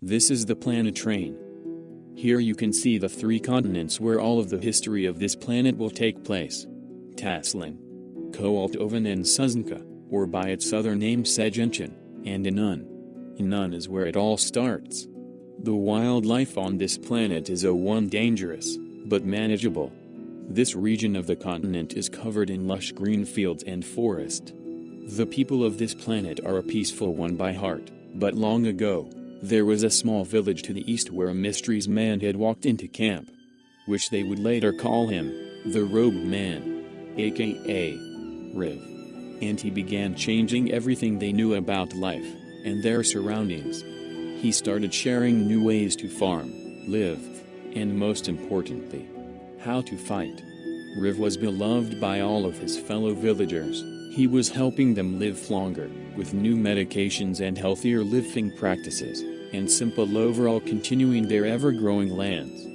This is the planet Rein. Here you can see the 3 continents where all of the history of this planet will take place. Taslin, Koaltovan and Suznka, or by its other name Sejenchen, and Inun. Inun is where it all starts. The wildlife on this planet is dangerous, but manageable. This region of the continent is covered in lush green fields and forest. The people of this planet are a peaceful one by heart, but long ago, there was a small village to the east where a mysteries man had walked into camp, which they would later call him, the Robed Man, aka Riv. And he began changing everything they knew about life, and their surroundings. He started sharing new ways to farm, live, and most importantly, how to fight. Riv was beloved by all of his fellow villagers. He was helping them live longer, with new medications and healthier living practices, and simple overall continuing their ever-growing lands.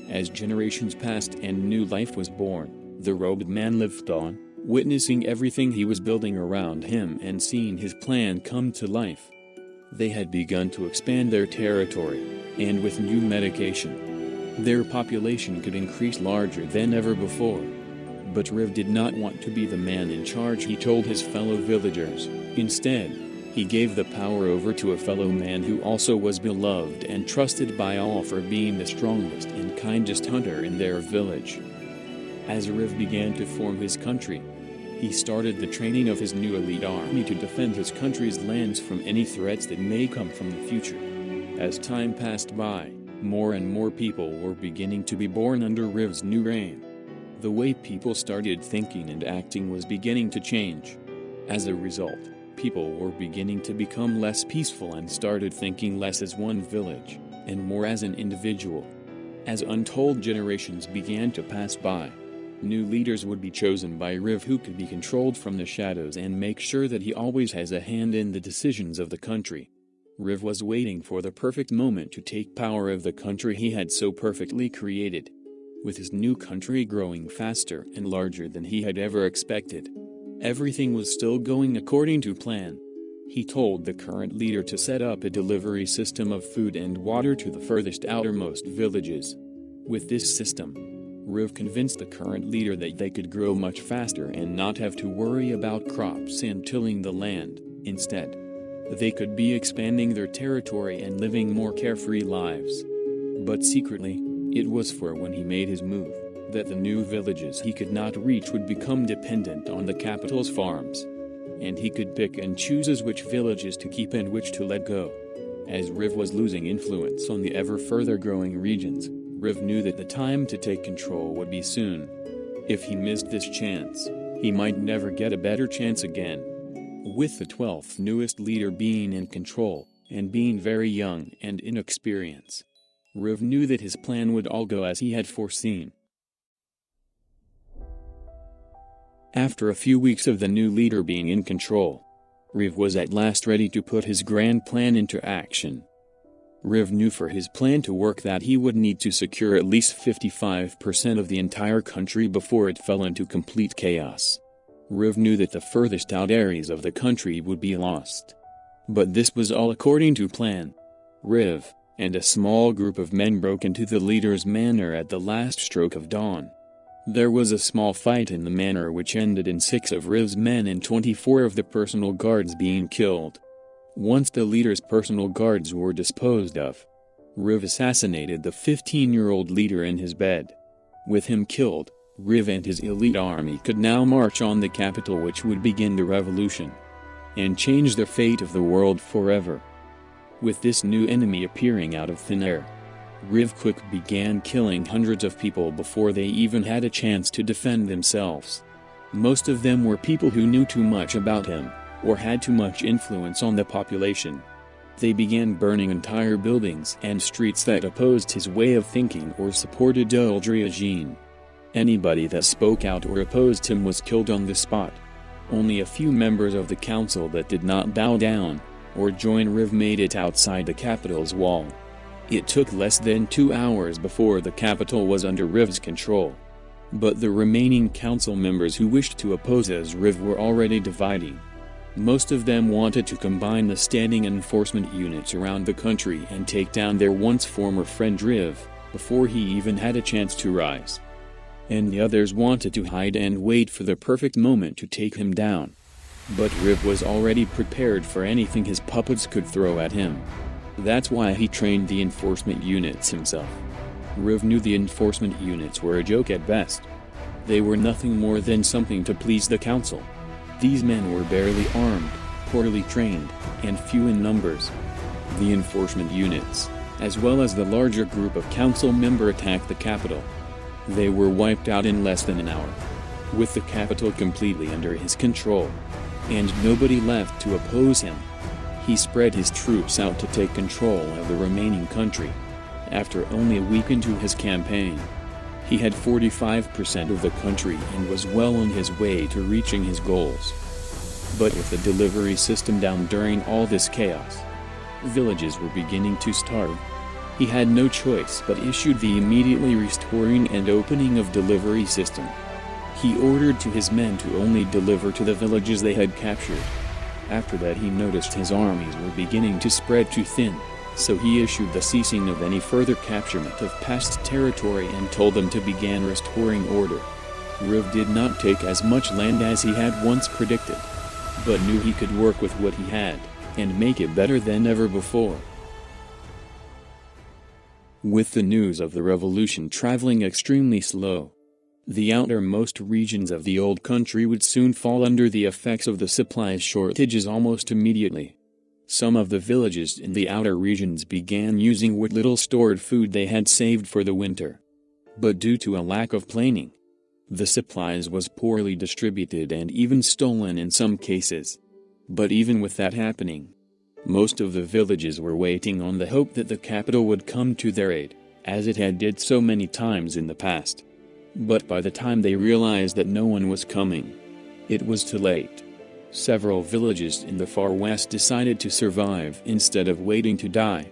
As generations passed and new life was born, the Robed Man lived on, witnessing everything he was building around him and seeing his plan come to life. They had begun to expand their territory, and with new medication, their population could increase larger than ever before. But Riv did not want to be the man in charge, he told his fellow villagers. Instead, he gave the power over to a fellow man who also was beloved and trusted by all for being the strongest and kindest hunter in their village. As Riv began to form his country, he started the training of his new elite army to defend his country's lands from any threats that may come from the future. As time passed by, more and more people were beginning to be born under Riv's new reign. The way people started thinking and acting was beginning to change. As a result, people were beginning to become less peaceful and started thinking less as one village, and more as an individual. As untold generations began to pass by, new leaders would be chosen by Riv who could be controlled from the shadows and make sure that he always has a hand in the decisions of the country. Riv was waiting for the perfect moment to take power of the country he had so perfectly created. With his new country growing faster and larger than he had ever expected, everything was still going according to plan. He told the current leader to set up a delivery system of food and water to the furthest outermost villages. With this system, Riv convinced the current leader that they could grow much faster and not have to worry about crops and tilling the land. Instead, they could be expanding their territory and living more carefree lives. But secretly, it was for when he made his move, that the new villages he could not reach would become dependent on the capital's farms. And he could pick and choose which villages to keep and which to let go. As Riv was losing influence on the ever further growing regions, Riv knew that the time to take control would be soon. If he missed this chance, he might never get a better chance again. With the 12th newest leader being in control, and being very young and inexperienced, Riv knew that his plan would all go as he had foreseen. After a few weeks of the new leader being in control, Riv was at last ready to put his grand plan into action. Riv knew for his plan to work that he would need to secure at least 55% of the entire country before it fell into complete chaos. Riv knew that the furthest out areas of the country would be lost. But this was all according to plan. Riv and a small group of men broke into the leader's manor at the last stroke of dawn. There was a small fight in the manor which ended in 6 of Riv's men and 24 of the personal guards being killed. Once the leader's personal guards were disposed of, Riv assassinated the 15-year-old leader in his bed. With him killed, Riv and his elite army could now march on the capital, which would begin the revolution and change the fate of the world forever. With this new enemy appearing out of thin air, Riv quick began killing hundreds of people before they even had a chance to defend themselves. Most of them were people who knew too much about him, or had too much influence on the population. They began burning entire buildings and streets that opposed his way of thinking or supported Uldriagine. Anybody that spoke out or opposed him was killed on the spot. Only a few members of the council that did not bow down or join Riv made it outside the capital's wall. It took less than 2 hours before the capital was under Riv's control. But the remaining council members who wished to oppose as Riv were already dividing. Most of them wanted to combine the standing enforcement units around the country and take down their once former friend Riv, before he even had a chance to rise. And the others wanted to hide and wait for the perfect moment to take him down. But Riv was already prepared for anything his puppets could throw at him. That's why he trained the enforcement units himself. Riv knew the enforcement units were a joke at best. They were nothing more than something to please the council. These men were barely armed, poorly trained, and few in numbers. The enforcement units, as well as the larger group of council members, attacked the capital. They were wiped out in less than an hour, with the capital completely under his control, and nobody left to oppose him. He spread his troops out to take control of the remaining country. After only a week into his campaign, he had 45% of the country and was well on his way to reaching his goals. But with the delivery system down during all this chaos, villages were beginning to starve. He had no choice but issued the immediately restoring and opening of delivery system. He ordered to his men to only deliver to the villages they had captured. After that he noticed his armies were beginning to spread too thin, so he issued the ceasing of any further capturement of past territory and told them to begin restoring order. Riv did not take as much land as he had once predicted, but knew he could work with what he had, and make it better than ever before. With the news of the revolution traveling extremely slow, the outermost regions of the old country would soon fall under the effects of the supply shortages almost immediately. Some of the villages in the outer regions began using what little stored food they had saved for the winter. But due to a lack of planning, the supplies was poorly distributed and even stolen in some cases. But even with that happening, most of the villages were waiting on the hope that the capital would come to their aid, as it had did so many times in the past. But by the time they realized that no one was coming, it was too late. Several villages in the far west decided to survive instead of waiting to die.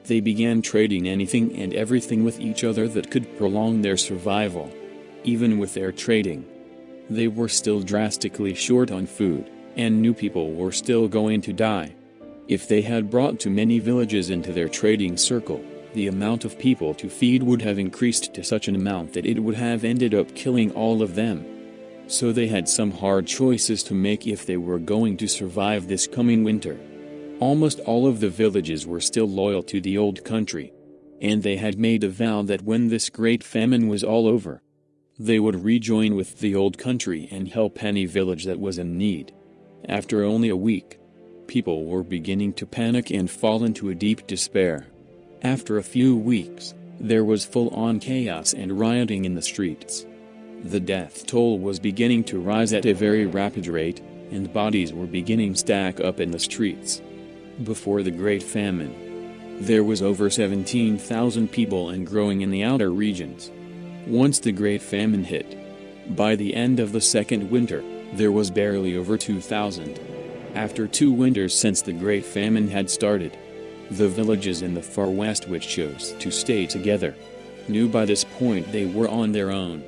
They began trading anything and everything with each other that could prolong their survival. Even with their trading, they were still drastically short on food, and new people were still going to die. If they had brought too many villages into their trading circle, the amount of people to feed would have increased to such an amount that it would have ended up killing all of them. So they had some hard choices to make if they were going to survive this coming winter. Almost all of the villages were still loyal to the old country, and they had made a vow that when this great famine was all over, they would rejoin with the old country and help any village that was in need. After only a week, people were beginning to panic and fall into a deep despair. After a few weeks, there was full-on chaos and rioting in the streets. The death toll was beginning to rise at a very rapid rate, and bodies were beginning to stack up in the streets. Before the Great Famine, there was over 17,000 people and growing in the outer regions. Once the Great Famine hit, by the end of the second winter, there was barely over 2,000. After 2 winters since the Great Famine had started, the villages in the far west which chose to stay together knew by this point they were on their own.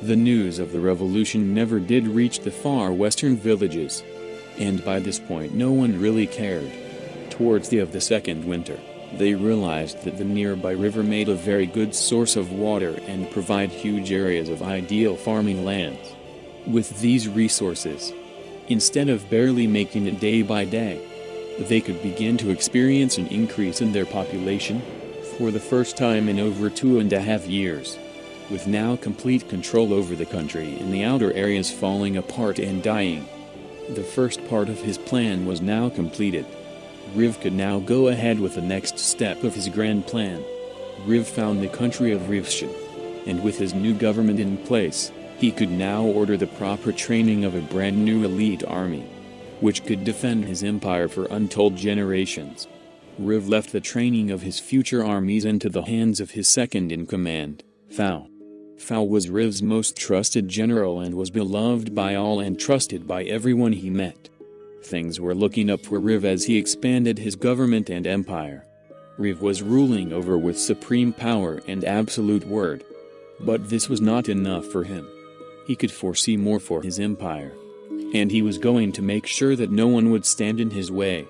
The news of the revolution never did reach the far western villages, and by this point no one really cared. Towards the end of the second winter, they realized that the nearby river made a very good source of water and provide huge areas of ideal farming lands. With these resources, instead of barely making it day by day, they could begin to experience an increase in their population for the first time in over 2.5 years. With now complete control over the country and the outer areas falling apart and dying, the first part of his plan was now completed. Riv could now go ahead with the next step of his grand plan. Riv found the country of Rivshan, and with his new government in place, he could now order the proper training of a brand new elite army, which could defend his empire for untold generations. Riv left the training of his future armies into the hands of his second-in-command, Phao. Phao was Riv's most trusted general and was beloved by all and trusted by everyone he met. Things were looking up for Riv as he expanded his government and empire. Riv was ruling over with supreme power and absolute word. But this was not enough for him. He could foresee more for his empire. and he was going to make sure that no one would stand in his way.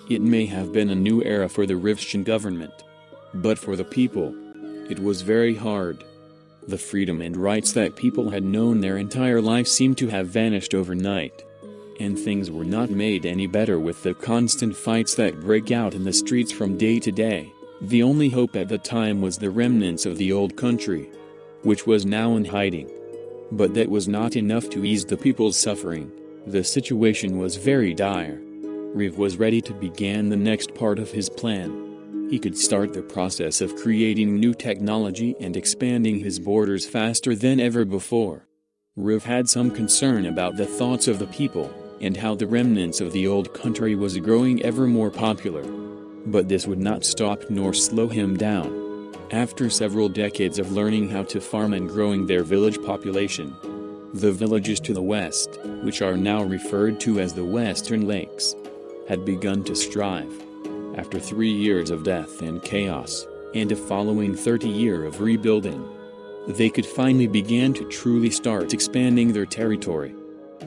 It may have been a new era for the Rivstian government, but for the people, it was very hard. The freedom and rights that people had known their entire life seemed to have vanished overnight. And things were not made any better with the constant fights that break out in the streets from day to day. The only hope at the time was the remnants of the old country, which was now in hiding. But that was not enough to ease the people's suffering. The situation was very dire. Riv was ready to begin the next part of his plan. He could start the process of creating new technology and expanding his borders faster than ever before. Riv had some concern about the thoughts of the people, and how the remnants of the old country was growing ever more popular. But this would not stop nor slow him down. After several decades of learning how to farm and growing their village population, the villages to the west, which are now referred to as the Western Lakes, had begun to strive. After 3 years of death and chaos, and a following 30-year of rebuilding, they could finally begin to truly start expanding their territory.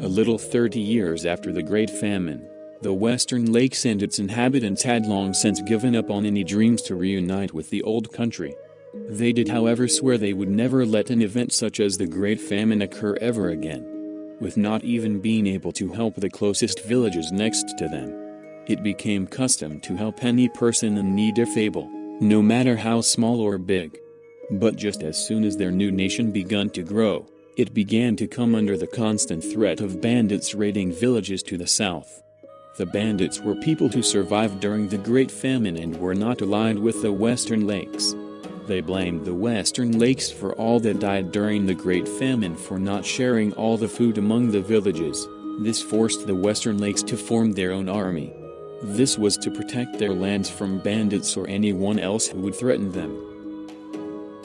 A little 30 years after the Great Famine, the Western Lakes and its inhabitants had long since given up on any dreams to reunite with the old country. They did, however, swear they would never let an event such as the Great Famine occur ever again. With not even being able to help the closest villages next to them, it became custom to help any person in need if able, no matter how small or big. But just as soon as their new nation begun to grow, it began to come under the constant threat of bandits raiding villages to the south. The bandits were people who survived during the Great Famine and were not allied with the Western Lakes. They blamed the Western Lakes for all that died during the Great Famine for not sharing all the food among the villages. This forced the Western Lakes to form their own army. This was to protect their lands from bandits or anyone else who would threaten them.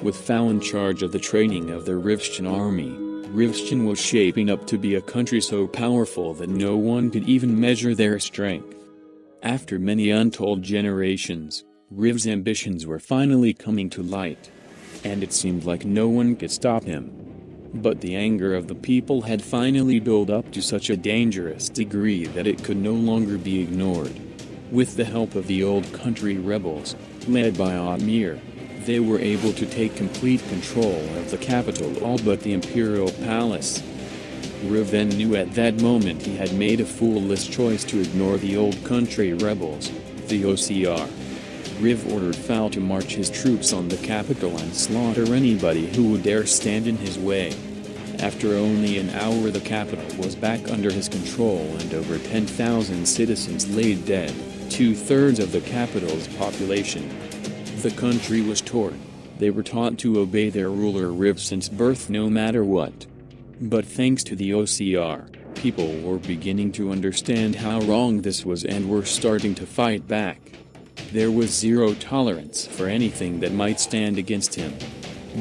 With Fao in charge of the training of the Rivstian army, Rivstian was shaping up to be a country so powerful that no one could even measure their strength. After many untold generations, Riv's ambitions were finally coming to light, and it seemed like no one could stop him. But the anger of the people had finally built up to such a dangerous degree that it could no longer be ignored. With the help of the old country rebels, led by Amir, they were able to take complete control of the capital, all but the imperial palace. Riv then knew at that moment he had made a foolish choice to ignore the old country rebels, the OCR. Riv ordered Fao to march his troops on the capital and slaughter anybody who would dare stand in his way. After only an hour, the capital was back under his control and over 10,000 citizens lay dead, 2/3 of the capital's population. The country was torn. They were taught to obey their ruler Riv since birth no matter what. But thanks to the OCR, people were beginning to understand how wrong this was and were starting to fight back. There was zero tolerance for anything that might stand against him.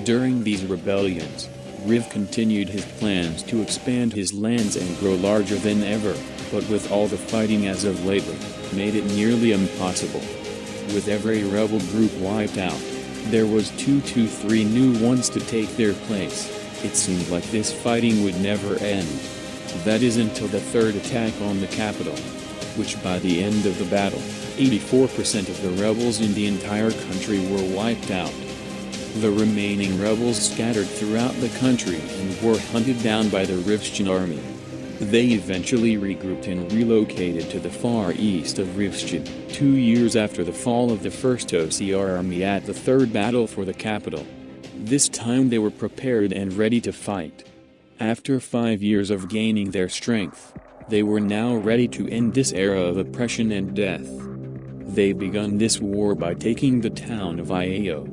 During these rebellions, Riv continued his plans to expand his lands and grow larger than ever, but with all the fighting as of lately, made it nearly impossible. With every rebel group wiped out, there was 2 to 3 new ones to take their place. It seemed like this fighting would never end. That is until the third attack on the capital, which by the end of the battle, 84% of the rebels in the entire country were wiped out. The remaining rebels scattered throughout the country and were hunted down by the Rivstian army. They eventually regrouped and relocated to the far east of Rivstian, 2 years after the fall of the first OCR army at the third battle for the capital. This time they were prepared and ready to fight. After 5 years of gaining their strength, they were now ready to end this era of oppression and death. They begun this war by taking the town of Iao.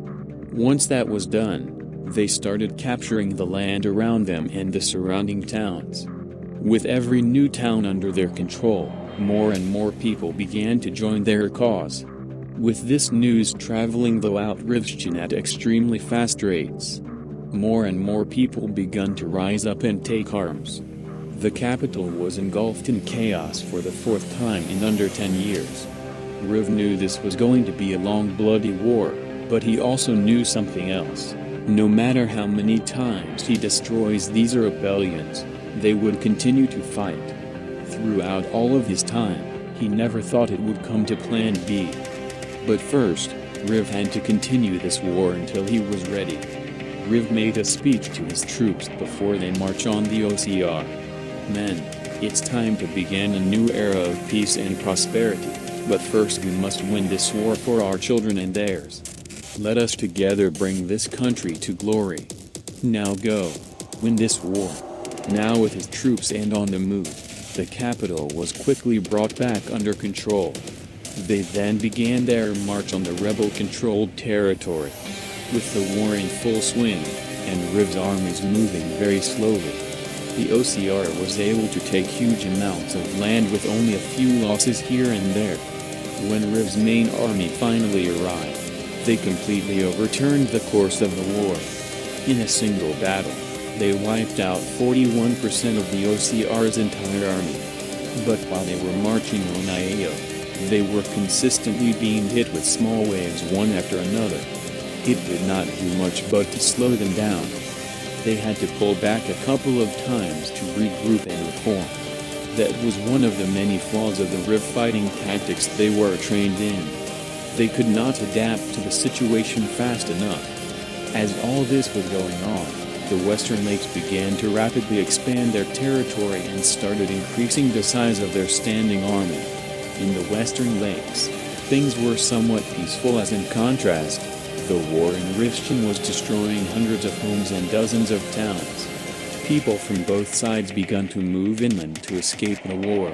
Once that was done, they started capturing the land around them and the surrounding towns. With every new town under their control, more and more people began to join their cause. With this news traveling throughout Rivstian at extremely fast rates, more and more people began to rise up and take arms. The capital was engulfed in chaos for the 4th time in under 10 years. Riv knew this was going to be a long bloody war, but he also knew something else. No matter how many times he destroys these rebellions, they would continue to fight. Throughout all of his time, he never thought it would come to Plan B. But first, Riv had to continue this war until he was ready. Riv made a speech to his troops before they march on the OCR. Men, it's time to begin a new era of peace and prosperity, but first we must win this war for our children and theirs. Let us together bring this country to glory. Now go. Win this war. Now with his troops and on the move, the capital was quickly brought back under control. They then began their march on the rebel-controlled territory. With the war in full swing, and Riv's armies moving very slowly, the OCR was able to take huge amounts of land with only a few losses here and there. When Riv's main army finally arrived, they completely overturned the course of the war. In a single battle, they wiped out 41% of the OCR's entire army. But while they were marching on Iao, they were consistently being hit with small waves one after another. It did not do much but to slow them down. They had to pull back a couple of times to regroup and reform. That was one of the many flaws of the Riv fighting tactics they were trained in. They could not adapt to the situation fast enough. As all this was going on, the Western Lakes began to rapidly expand their territory and started increasing the size of their standing army. In the Western Lakes, things were somewhat peaceful, as in contrast, the war in Rifchen was destroying hundreds of homes and dozens of towns. People from both sides began to move inland to escape the war.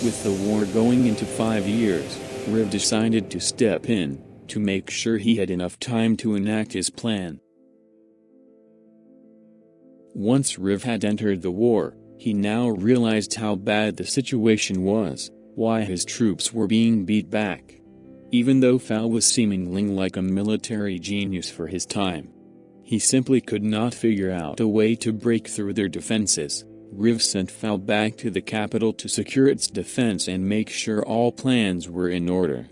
With the war going into 5 years, Riv decided to step in, to make sure he had enough time to enact his plan. Once Riv had entered the war, he now realized how bad the situation was, why his troops were being beat back. Even though Fal was seemingly like a military genius for his time, he simply could not figure out a way to break through their defenses. Riv sent Fal back to the capital to secure its defense and make sure all plans were in order.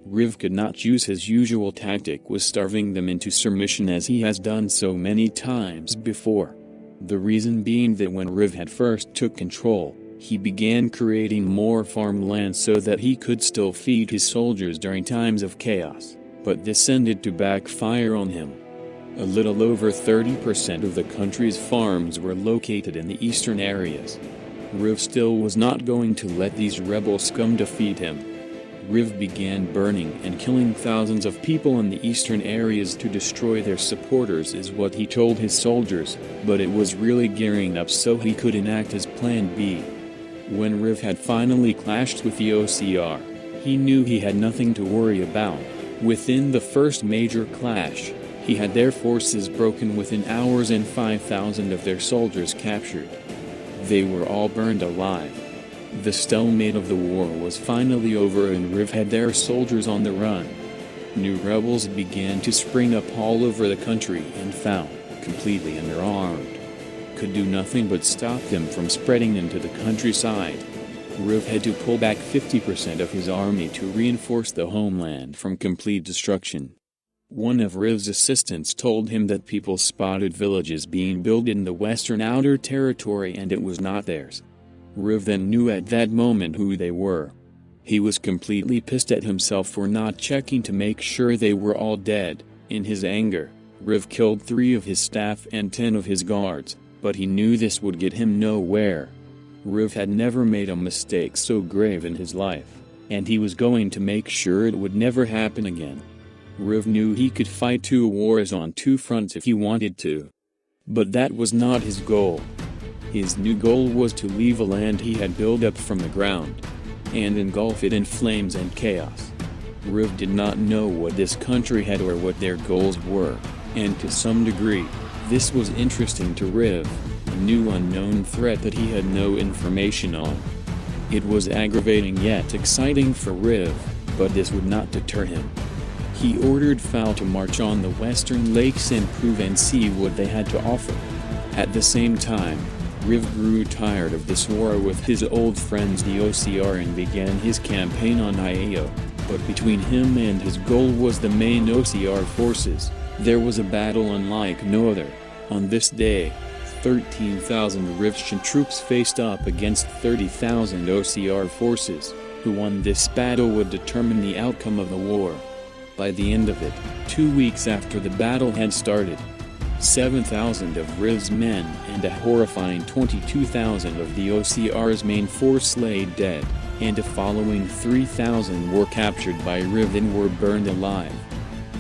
Riv could not use his usual tactic with starving them into submission as he has done so many times before. The reason being that when Riv had first took control, he began creating more farmland so that he could still feed his soldiers during times of chaos, but this ended to backfire on him. A little over 30% of the country's farms were located in the eastern areas. Riv still was not going to let these rebel scum defeat him. Riv began burning and killing thousands of people in the eastern areas to destroy their supporters, is what he told his soldiers, but it was really gearing up so he could enact his plan B. When Riv had finally clashed with the OCR, he knew he had nothing to worry about. Within the first major clash, he had their forces broken within hours and 5,000 of their soldiers captured. They were all burned alive. The stalemate of the war was finally over and Riv had their soldiers on the run. New rebels began to spring up all over the country, and Fal, completely underarmed, could do nothing but stop them from spreading into the countryside. Riv had to pull back 50% of his army to reinforce the homeland from complete destruction. One of Riv's assistants told him that people spotted villages being built in the western outer territory and it was not theirs. Riv then knew at that moment who they were. He was completely pissed at himself for not checking to make sure they were all dead. In his anger, Riv killed 3 of his staff and 10 of his guards, but he knew this would get him nowhere. Riv had never made a mistake so grave in his life, and he was going to make sure it would never happen again. Riv knew he could fight 2 wars on 2 fronts if he wanted to. But that was not his goal. His new goal was to leave a land he had built up from the ground, and engulf it in flames and chaos. Riv did not know what this country had or what their goals were, and to some degree, this was interesting to Riv, a new unknown threat that he had no information on. It was aggravating yet exciting for Riv, but this would not deter him. He ordered Fal to march on the western lakes and prove and see what they had to offer. At the same time, Riv grew tired of this war with his old friends the OCR and began his campaign on Iao, but between him and his goal was the main OCR forces. There was a battle unlike no other. On this day, 13,000 Riftian troops faced up against 30,000 OCR forces. Who won this battle would determine the outcome of the war. By the end of it, 2 weeks after the battle had started, 7,000 of Riv's men and a horrifying 22,000 of the OCR's main force lay dead, and the following 3,000 were captured by Riv and were burned alive.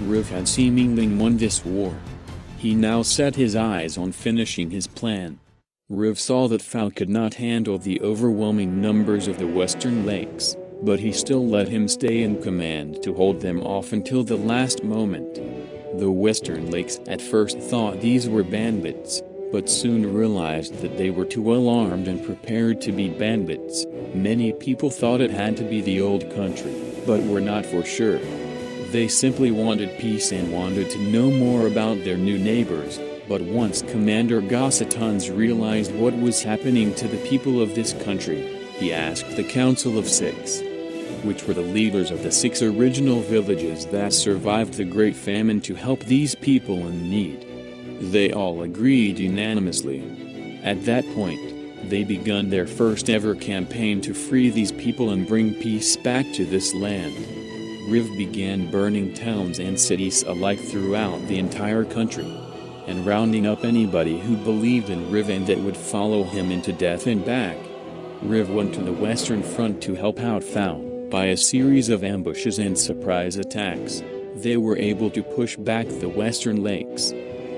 Riv had seemingly won this war. He now set his eyes on finishing his plan. Riv saw that Fao could not handle the overwhelming numbers of the Western Lakes, but he still let him stay in command to hold them off until the last moment. The Western Lakes at first thought these were bandits, but soon realized that they were too well armed and prepared to be bandits. Many people thought it had to be the old country, but were not for sure. They simply wanted peace and wanted to know more about their new neighbors. But once Commander Gossatons realized what was happening to the people of this country, he asked the Council of Six, which were the leaders of the 6 original villages that survived the Great Famine, to help these people in need. They all agreed unanimously. At that point, they begun their first ever campaign to free these people and bring peace back to this land. Riv began burning towns and cities alike throughout the entire country, and rounding up anybody who believed in Riv and that would follow him into death and back. Riv went to the Western Front to help out Fao. By a series of ambushes and surprise attacks, they were able to push back the Western Lakes.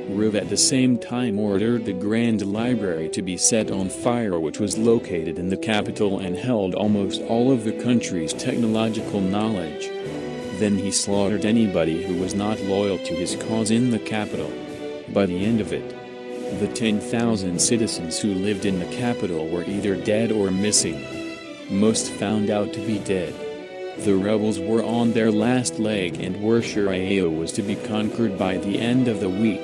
Riv at the same time ordered the Grand Library to be set on fire, which was located in the capital and held almost all of the country's technological knowledge. Then he slaughtered anybody who was not loyal to his cause in the capital. By the end of it, the 10,000 citizens who lived in the capital were either dead or missing. Most found out to be dead. The rebels were on their last leg and were sure Ao was to be conquered by the end of the week.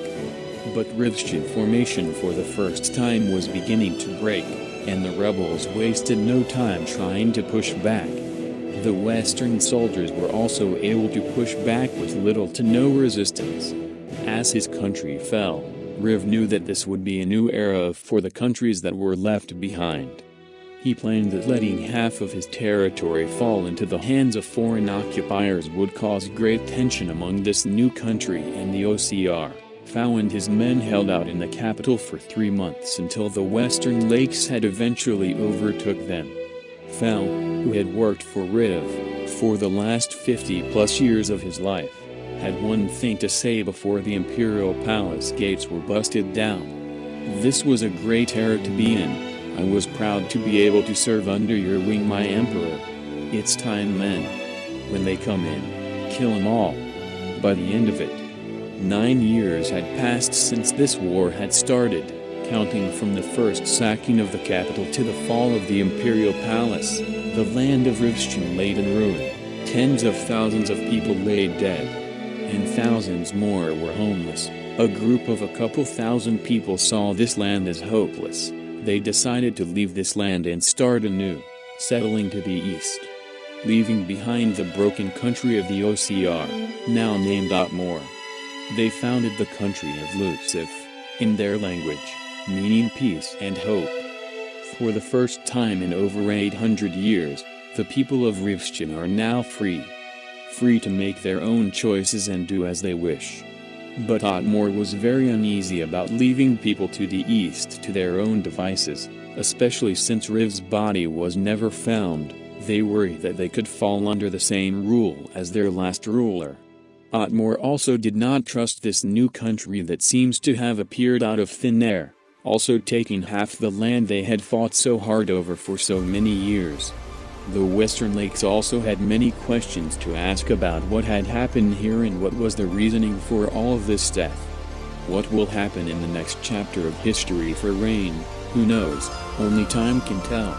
But Riftian formation for the first time was beginning to break, and the rebels wasted no time trying to push back. The Western soldiers were also able to push back with little to no resistance. As his country fell, Riv knew that this would be a new era for the countries that were left behind. He planned that letting half of his territory fall into the hands of foreign occupiers would cause great tension among this new country and the OCR. Fao and his men held out in the capital for 3 months until the Western Lakes had eventually overtook them. Fao, who had worked for Riv for the last 50+ years of his life, had one thing to say before the Imperial Palace gates were busted down. This was a great era to be in. I was proud to be able to serve under your wing, my Emperor. It's time, men. When they come in, kill them all. By the end of it, 9 years had passed since this war had started, counting from the first sacking of the capital to the fall of the Imperial Palace. The land of Riftian lay in ruin. Tens of thousands of people lay dead, and thousands more were homeless. A group of a couple thousand people saw this land as hopeless. They decided to leave this land and start anew, settling to the east, leaving behind the broken country of the OCR, now named Otmor. They founded the country of Lucif, in their language, meaning peace and hope. For the first time in over 800 years, the people of Riftian are now free to make their own choices and do as they wish. But Otmor was very uneasy about leaving people to the east to their own devices, especially since Riv's body was never found. They worried that they could fall under the same rule as their last ruler. Otmor also did not trust this new country that seems to have appeared out of thin air, also taking half the land they had fought so hard over for so many years. The Western Lakes also had many questions to ask about what had happened here and what was the reasoning for all of this death. What will happen in the next chapter of history for Rein, who knows, only time can tell.